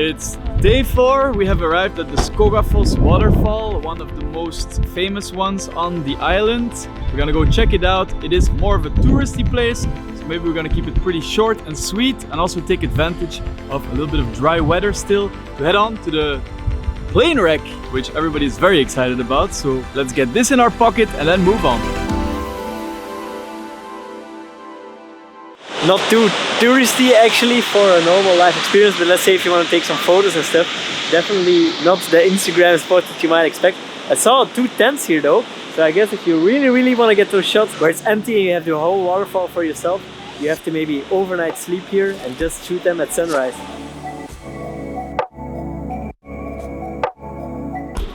It's day 4. We have arrived at the Skogafoss waterfall, one of the most famous ones on the island. We're gonna go check it out. It is more of a touristy place, so maybe we're gonna keep it pretty short and sweet and also take advantage of a little bit of dry weather still to head on to the plane wreck, which everybody is very excited about. So let's get this in our pocket and then move on. Not too touristy actually for a normal life experience, but let's say if you want to take some photos and stuff, definitely not the Instagram spot that you might expect. I saw 2 tents here though, so I guess if you really want to get those shots where it's empty and you have the whole waterfall for yourself, you have to maybe overnight sleep here and just shoot them at sunrise.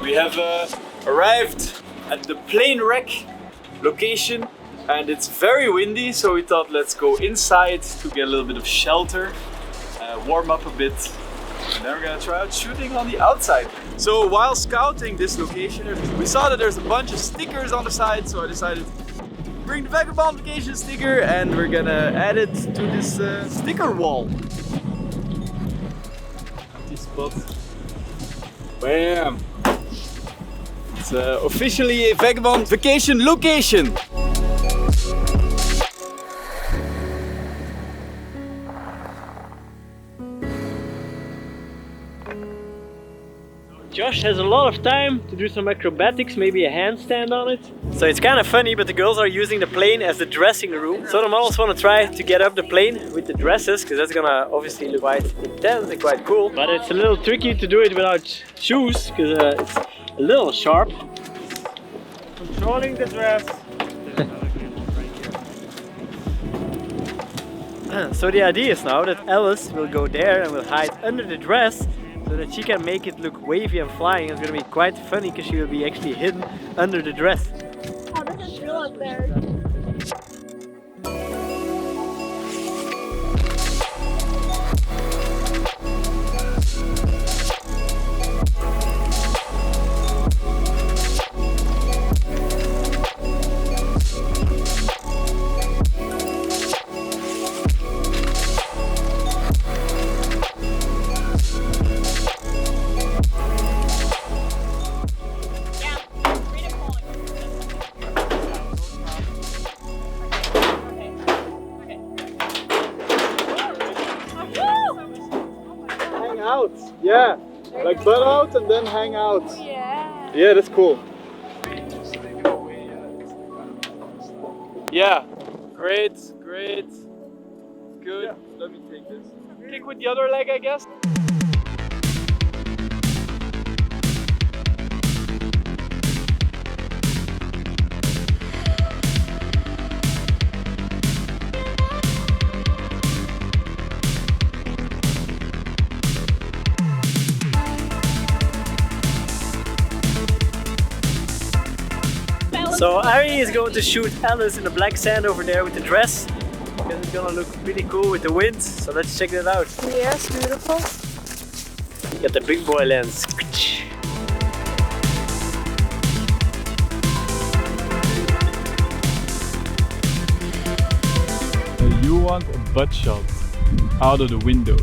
We have arrived at the plane wreck location. And it's very windy, so we thought let's go inside to get a little bit of shelter, warm up a bit, and then we're gonna try out shooting on the outside. So while scouting this location, we saw that there's a bunch of stickers on the side, so I decided to bring the Vagabond vacation sticker and we're gonna add it to this sticker wall. Empty spot. Bam! It's officially a Vagabond vacation location. Josh has a lot of time to do some acrobatics, maybe a handstand on it. So it's kind of funny, but the girls are using the plane as the dressing room. So the models want to try to get up the plane with the dresses, because that's gonna obviously look quite intense and quite cool. But it's a little tricky to do it without shoes, because it's a little sharp. Controlling the dress. So the idea is now that Alice will go there and will hide under the dress, so that she can make it look wavy and flying. It's gonna be quite funny because she will be actually hidden under the dress. How does it feel up there? Out, yeah, like butt out and then hang out. Yeah. Yeah, that's cool. Yeah, great, good. Yeah. Let me take this. Kick with the other leg, I guess. So Ari is going to shoot Alice in the black sand over there with the dress, because it's gonna look pretty cool with the wind. So let's check that out. Yes, beautiful. Get the big boy lens. You want a butt shot out of the window.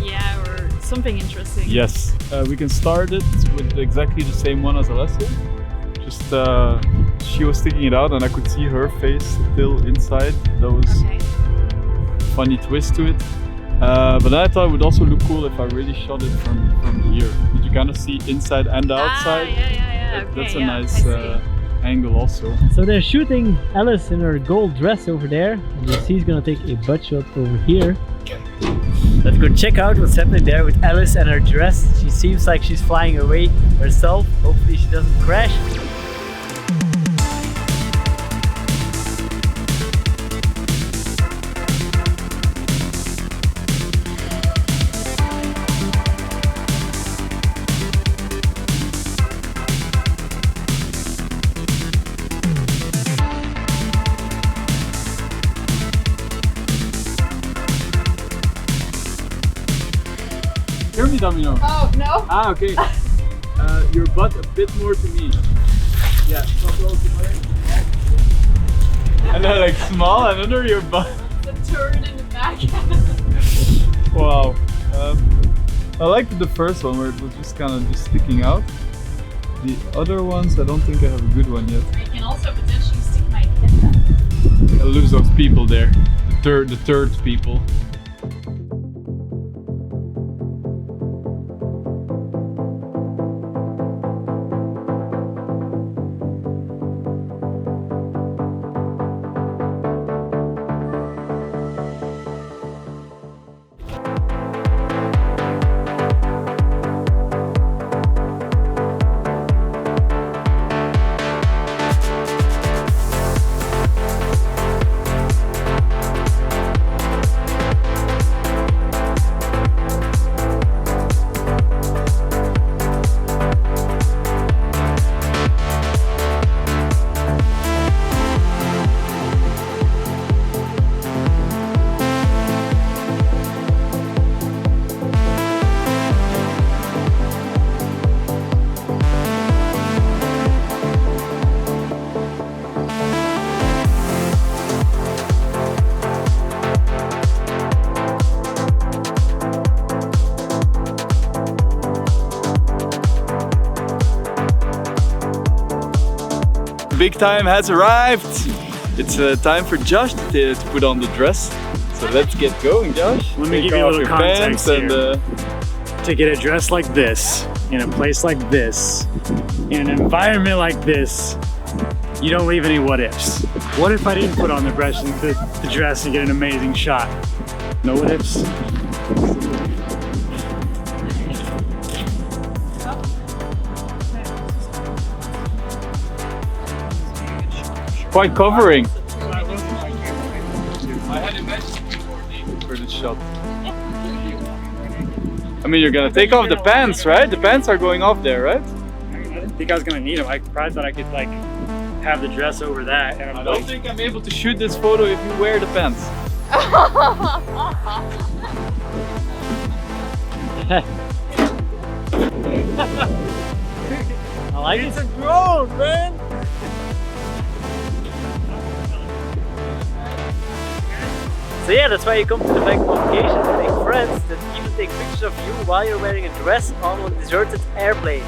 Yeah, or something interesting. Yes, we can start it with exactly the same one as Alessia. Just she was sticking it out and I could see her face still inside. That was a funny twist to it. But then I thought it would also look cool if I really shot it from here. Did you kind of see inside and outside? Yeah. That's a nice angle also. So they're shooting Alice in her gold dress over there, and she's gonna take a butt shot over here. Let's go check out what's happening there with Alice and her dress. She seems like she's flying away herself. Hopefully she doesn't crash. Hear me, Domino. Oh, no? Ah, okay. Your butt a bit more to me. Yeah, so close to my and then like small and under your butt. The turd in the back. Wow. I liked the first one where it was just kind of just sticking out. The other ones, I don't think I have a good one yet. I can also potentially stick my head back. I lose those people there. The third people. Big time has arrived. It's time for Josh to put on the dress. So let's get going, Josh. Let me give you a little context here. To get a dress like this, in a place like this, in an environment like this, you don't leave any what ifs. What if I didn't put on the dress and get an amazing shot? No what ifs. Quite covering. I had imagined more needed for this shot. I mean, you're gonna take off the pants, right? The pants are going off there, right? I didn't think I was gonna need them. I probably thought I could like have the dress over that. And I don't think I'm able to shoot this photo if you wear the pants. I like it. It's a drone, man. So yeah, that's why you come to the Vagabond location to make friends that even take pictures of you while you're wearing a dress on a deserted airplane.